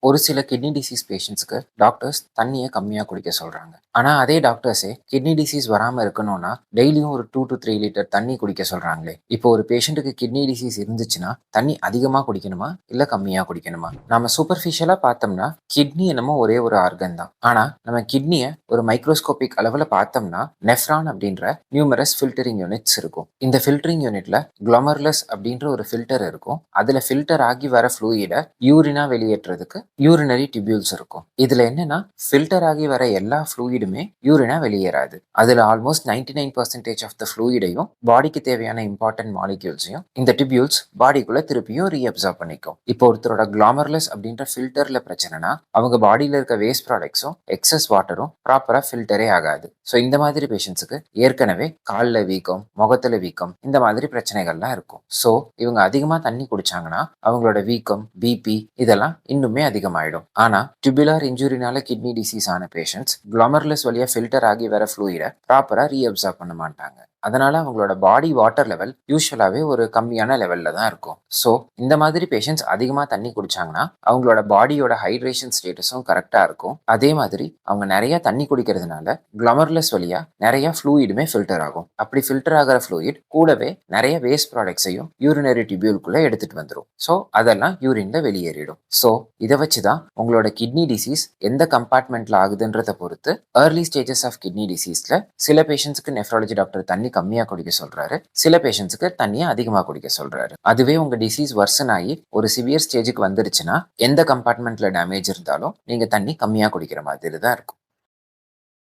ஒரு சில kidney disease பேஷண்ட்ஸ்க்கு டாக்டர்ஸ் தண்ணியை கம்மியாக குடிக்க சொல்கிறாங்க. ஆனால் அதே டாக்டர்ஸே கிட்னி டிசீஸ் வராமல் இருக்கணும்னா டெய்லியும் ஒரு 2 to 3 லிட்டர் தண்ணி குடிக்க சொல்கிறாங்களே. இப்போ ஒரு பேஷண்ட்டுக்கு கிட்னி டிசீஸ் இருந்துச்சுன்னா தண்ணி அதிகமாக குடிக்கணுமா இல்லை கம்மியாக குடிக்கணுமா? நம்ம சூப்பர்ஃபிஷியலாக பார்த்தோம்னா கிட்னி என்னமோ ஒரே ஒரு ஆர்கன் தான். ஆனால் நம்ம கிட்னியை ஒரு மைக்ரோஸ்கோபிக் அளவில் பார்த்தோம்னா நெஃப்ரான் அப்படின்ற நியூமரஸ் ஃபில்டரிங் யூனிட்ஸ் இருக்கும். இந்த ஃபில்டரிங் யூனிட்ல குளோமர்லஸ் அப்படின்ற ஒரு ஃபில்டர் இருக்கும். அதில் ஃபில்டர் ஆகி வர ஃப்ளூயிடை யூரினா வெளியேற்றுறதுக்கு யூரினரி டிபியூல்ஸ் இருக்கும். இதுல என்னன்னா ஃபில்டர் ஆகி வர எல்லா ஃப்ளூயிடுமே யூரினா வெளியேறாது. அதுல ஆல்மோஸ்ட் 99% ஆஃப் த ஃப்ளூயிடையும் பாடிக்கு தேவையான இம்பார்ட்டன்ட் மாலிக்யூல்ஸையும் இந்த டிபியூல்ஸ் பாடிக்குள்ள திருப்பியும் ரீஅப்சார்ப் பண்ணிக்கும். இப்போ ஒருத்தரோட குளோமர்லஸ் அப்படின்ற ஃபில்டர்ல பிரச்சனைனா அவங்க பாடியில இருக்க வேஸ்ட் ப்ராடக்ட்ஸும் எக்ஸஸ் வாட்டரும் ப்ராப்பரா ஃபில்டரே ஆகாது. ஸோ இந்த மாதிரி பேஷண்ட்ஸுக்கு ஏற்கனவே காலில் வீக்கம், முகத்துல வீக்கம், இந்த மாதிரி பிரச்சனைகள்லாம் இருக்கும். ஸோ இவங்க அதிகமா தண்ணி குடிச்சாங்கன்னா அவங்களோட வீக்கம், பிபி இதெல்லாம் இன்னுமே அதிகமாயிடும். ஆனா டியூபுலர் இன்ஜுரினால கிட்னி டிசீஸ் ஆன பேஷண்ட்ஸ் குளோமர்லஸ் வழியா ஃபில்டர் ஆகி வர ஃப்ளூயிடை ப்ராப்பரா ரீஅப்சார்ப் பண்ண மாட்டாங்க. அதனால அவங்களோட பாடி வாட்டர் லெவல் யூஸ்வலாகவே ஒரு கம்மியான லெவலில் தான் இருக்கும். ஸோ இந்த மாதிரி பேஷண்ட்ஸ் அதிகமாக தண்ணி குடிச்சாங்கன்னா அவங்களோட பாடியோட ஹைட்ரேஷன் ஸ்டேட்டஸும் கரெக்டாக இருக்கும். அதே மாதிரி அவங்க நிறைய தண்ணி குடிக்கிறதுனால குளமர்லெஸ் வழியாக நிறைய ஃப்ளூயிடுமே ஃபில்டர் ஆகும். அப்படி ஃபில்டர் ஆகிற ஃப்ளூயிட் கூடவே நிறைய வேஸ்ட் ப்ராடக்ட்ஸையும் யூரினரி டிபியூல்குள்ளே எடுத்துட்டு வந்துடும். ஸோ அதெல்லாம் யூரின்ல வெளியேறிடும். ஸோ இதை வச்சு தான் உங்களோட கிட்னி டிசீஸ் எந்த கம்பார்ட்மெண்ட்ல ஆகுதுன்றதை பொறுத்து ஏர்லி ஸ்டேஜஸ் ஆஃப் கிட்னி டிசீஸ்ல சில பேஷண்ட்ஸ்க்கு நெஃப்ராலஜி டாக்டர் தண்ணி கம்மியா குடிக்க சொல்றாரு, சில பேஷண்ட்ஸ்க்கு தண்ணியை அதிகமா குடிக்க சொல்றாரு. அதுவே உங்க டிசீஸ் வர்சன் ஆகி ஒரு சிவியர் ஸ்டேஜுக்கு வந்துருச்சுன்னா எந்த கம்பார்ட்மெண்ட்ல டேமேஜ் இருந்தாலும் நீங்க தண்ணி கம்மியா குடிக்கிற மாதிரி தான் இருக்கும்.